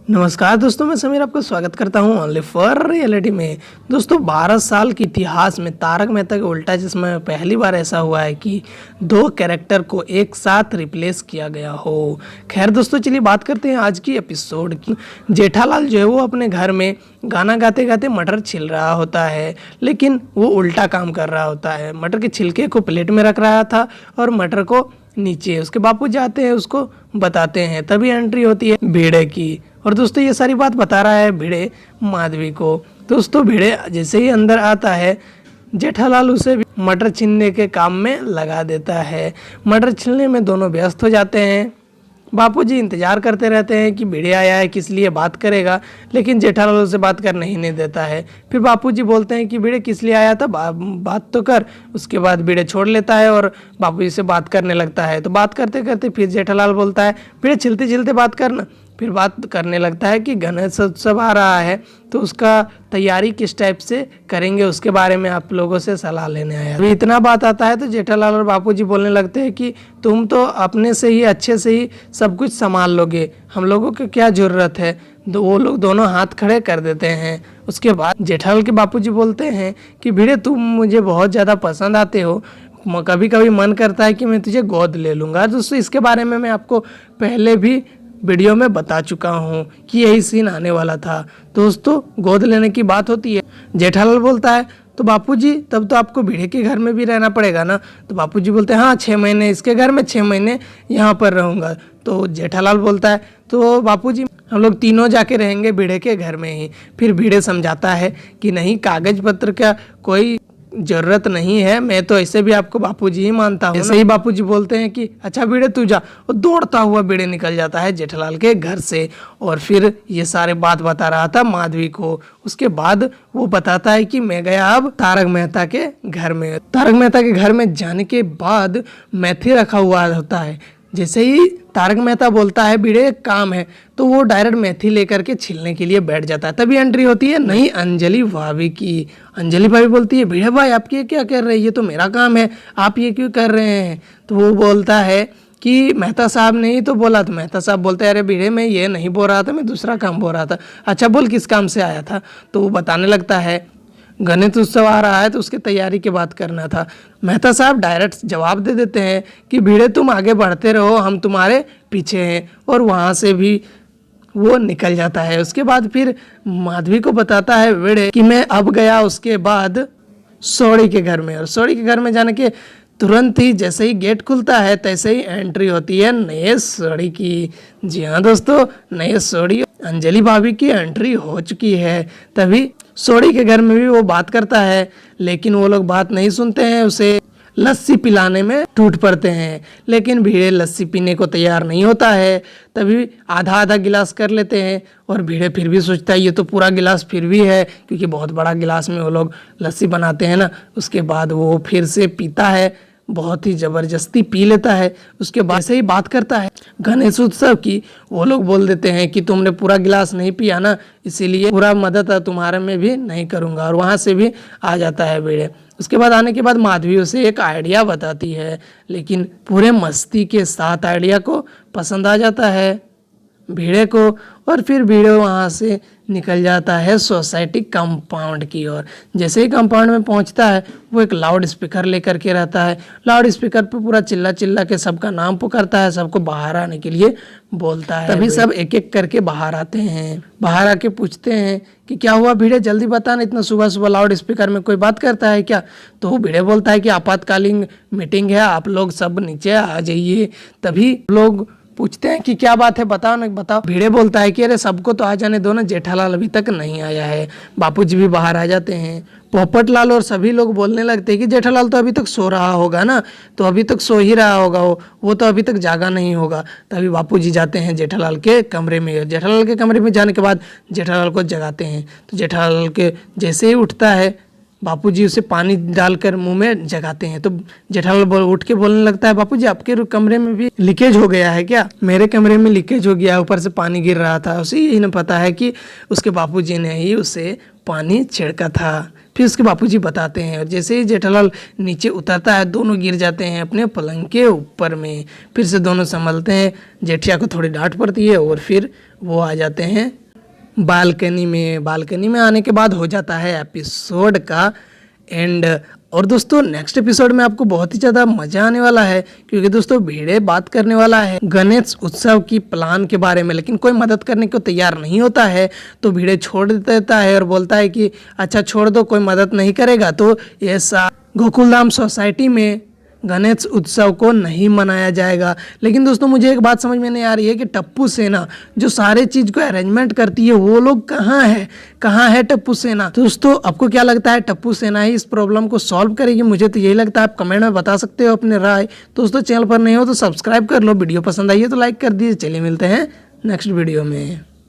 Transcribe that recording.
नमस्कार दोस्तों, मैं समीर आपका स्वागत करता हूं ओनली फॉर रियलिटी में। दोस्तों 12 साल के इतिहास में तारक मेहता का उल्टा चश्मा में पहली बार ऐसा हुआ है कि दो कैरेक्टर को एक साथ रिप्लेस किया गया हो। खैर दोस्तों, चलिए बात करते हैं आज की एपिसोड की। जेठालाल जो है वो अपने घर में गाना गाते गाते मटर छिल रहा होता है, लेकिन वो उल्टा काम कर रहा होता है। मटर के छिलके को प्लेट में रख रहा था और मटर को नीचे। उसके बापू जाते हैं, उसको बताते हैं, तभी एंट्री होती है भिड़े की। और दोस्तों ये सारी बात बता रहा है भिड़े माधवी को। दोस्तों भिड़े जैसे ही अंदर आता है, जेठालाल उसे मटर छीलने के काम में लगा देता है। मटर छीलने में दोनों व्यस्त हो जाते हैं। बापूजी इंतजार करते रहते हैं कि भिड़े आया है, किस लिए बात करेगा, लेकिन जेठालाल उसे बात करने ही नहीं देता है। फिर बापूजी बोलते हैं कि भिड़े किस लिए आया था, बात तो कर। उसके बाद भिड़े छोड़ लेता है और बापूजी से बात करने लगता है। तो बात करते करते फिर जेठालाल बोलता है भिड़े छिलते छिलते बात करना। फिर बात करने लगता है कि गणेश उत्सव आ रहा है, तो उसका तैयारी किस टाइप से करेंगे उसके बारे में आप लोगों से सलाह लेने आया। अभी इतना बात आता है तो जेठालाल और बापूजी बोलने लगते हैं कि तुम तो अपने से ही अच्छे से ही सब कुछ संभाल लोगे, हम लोगों की क्या ज़रूरत है। वो लोग दोनों हाथ खड़े कर देते हैं। उसके बाद जेठालाल के बापूजी बोलते हैं कि भिड़े तुम मुझे बहुत ज़्यादा पसंद आते हो, कभी कभी मन करता है कि मैं तुझे गोद ले लूँगा। दोस्तों इसके बारे में मैं आपको पहले भी वीडियो में बता चुका हूँ कि यही सीन आने वाला था। दोस्तों गोद लेने की बात होती है, जेठालाल बोलता है तो बापूजी तब तो आपको भिड़े के घर में भी रहना पड़ेगा ना। तो बापूजी बोलते हैं हाँ 6 महीने इसके घर में, 6 महीने यहाँ पर रहूँगा। तो जेठालाल बोलता है तो बापूजी हम लोग तीनों जाके रहेंगे भिड़े के घर में ही। फिर भिड़े समझाता है कि नहीं, कागज पत्र का कोई जरूरत नहीं है, मैं तो ऐसे भी आपको बापूजी ही मानता हूँ। ऐसे ही बापूजी बोलते हैं कि अच्छा भिड़े तू जा। और दौड़ता हुआ भिड़े निकल जाता है जेठालाल के घर से। और फिर ये सारे बात बता रहा था माधवी को। उसके बाद वो बताता है कि मैं गया अब तारक मेहता के घर में। तारक मेहता के घर में जाने के बाद मेथी रखा हुआ होता है। जैसे ही तारक मेहता बोलता है भिड़े एक काम है, तो वो डायरेक्ट मेथी लेकर के छीलने के लिए बैठ जाता है। तभी एंट्री होती है नई अंजलि भाभी की। अंजलि भाभी बोलती है भिड़े भाई आप ये क्या कर रहे हैं, ये तो मेरा काम है, आप ये क्यों कर रहे हैं। तो वो बोलता है कि मेहता साहब ने ही तो बोला। तो मेहता साहब बोलते हैं अरे भिड़े मैं ये नहीं बोल रहा था, मैं दूसरा काम बोल रहा था। अच्छा बोल किस काम से आया था। तो वो बताने लगता है गणेश उत्सव आ रहा है तो उसकी तैयारी की बात करना था। मेहता साहब डायरेक्ट जवाब दे देते हैं कि भिड़े तुम आगे बढ़ते रहो, हम तुम्हारे पीछे हैं। और वहाँ से भी वो निकल जाता है। उसके बाद फिर माधवी को बताता है भिड़े कि मैं अब गया उसके बाद सौड़ी के घर में। और सौड़ी के घर में जाने के तुरंत ही जैसे ही गेट खुलता है तैसे ही एंट्री होती है नए सौड़ी की। जी हाँ दोस्तों, नए सौड़ी अंजलि भाभी की एंट्री हो चुकी है। तभी सौड़ी के घर में भी वो बात करता है, लेकिन वो लोग बात नहीं सुनते हैं, उसे लस्सी पिलाने में टूट पड़ते हैं। लेकिन भिड़े लस्सी पीने को तैयार नहीं होता है। तभी आधा आधा गिलास कर लेते हैं और भिड़े फिर भी सोचता है ये तो पूरा गिलास फिर भी है, क्योंकि बहुत बड़ा गिलास में वो लोग लस्सी बनाते हैं ना। उसके बाद वो फिर से पीता है, बहुत ही ज़बरदस्ती पी लेता है। उसके बाद से ही बात करता है गणेश उत्सव की। वो लोग बोल देते हैं कि तुमने पूरा गिलास नहीं पिया ना, इसीलिए पूरा मदद तुम्हारे में भी नहीं करूँगा। और वहाँ से भी आ जाता है भिड़े। उसके बाद आने के बाद माधवी उसे एक आइडिया बताती है, लेकिन पूरे मस्ती के साथ आइडिया को पसंद आ जाता है भिड़े को। और फिर भिड़े वहाँ से निकल जाता है सोसाइटी कंपाउंड की ओर। जैसे ही कंपाउंड में पहुँचता है वो एक लाउड स्पीकर लेकर के रहता है। लाउड स्पीकर पे पूरा चिल्ला चिल्ला के सबका नाम पुकारता है, सबको बाहर आने के लिए बोलता है। तभी सब एक एक करके बाहर आते हैं। बाहर आके पूछते हैं कि क्या हुआ भिड़े, जल्दी बता ना, इतना सुबह सुबह लाउड स्पीकर में कोई बात करता है क्या। तो भिड़े बोलता है कि आपातकालीन मीटिंग है, आप लोग सब नीचे आ जाइए। तभी लोग पूछते हैं कि क्या बात है, बताओ ना बताओ। भिड़े बोलता है कि अरे सबको तो आ जाने दो ना, जेठालाल अभी तक नहीं आया है। बापूजी भी बाहर आ जाते हैं। पोपटलाल और सभी लोग बोलने लगते हैं कि जेठालाल तो अभी तक सो रहा होगा ना, तो अभी तक सो ही रहा होगा, वो तो अभी तक जागा नहीं होगा। तभी बापूजी जाते हैं जेठालाल के कमरे में। जेठालाल के कमरे में जाने के बाद जेठालाल को जगाते हैं। तो जेठालाल के जैसे ही उठता है बापूजी उसे पानी डालकर मुंह में जगाते हैं। तो जेठालाल उठ के बोलने लगता है, बापूजी आपके कमरे में भी लीकेज हो गया है क्या? मेरे कमरे में लीकेज हो गया, ऊपर से पानी गिर रहा था। उसे यही नहीं पता है कि उसके बापूजी ने ही उसे पानी छिड़का था। फिर उसके बापूजी बताते हैं, और जैसे ही जेठालाल नीचे उतरता है दोनों गिर जाते हैं अपने पलंग के ऊपर में। फिर से दोनों संभलते हैं, जेठिया को थोड़ी डांट पड़ती है और फिर वो आ जाते हैं बालकनी में आने के बाद हो जाता है एपिसोड का एंड। और दोस्तों नेक्स्ट एपिसोड में आपको बहुत ही ज़्यादा मज़ा आने वाला है, क्योंकि दोस्तों भिड़े बात करने वाला है गणेश उत्सव की प्लान के बारे में, लेकिन कोई मदद करने को तैयार नहीं होता है। तो भिड़े छोड़ देता है और बोलता है कि अच्छा छोड़ दो, कोई मदद नहीं करेगा तो ऐसा गोकुलधाम सोसाइटी में गणेश उत्सव को नहीं मनाया जाएगा। लेकिन दोस्तों मुझे एक बात समझ में नहीं आ रही है कि टप्पू सेना जो सारे चीज़ को अरेंजमेंट करती है वो लोग कहाँ है टप्पू सेना? दोस्तों आपको क्या लगता है, टप्पू सेना ही इस प्रॉब्लम को सॉल्व करेगी? मुझे तो यही लगता है, आप कमेंट में बता सकते हो अपने राय। दोस्तों चैनल पर नहीं हो तो सब्सक्राइब कर लो, वीडियो पसंद आई है तो लाइक कर दीजिए। चलिए मिलते हैं नेक्स्ट वीडियो में।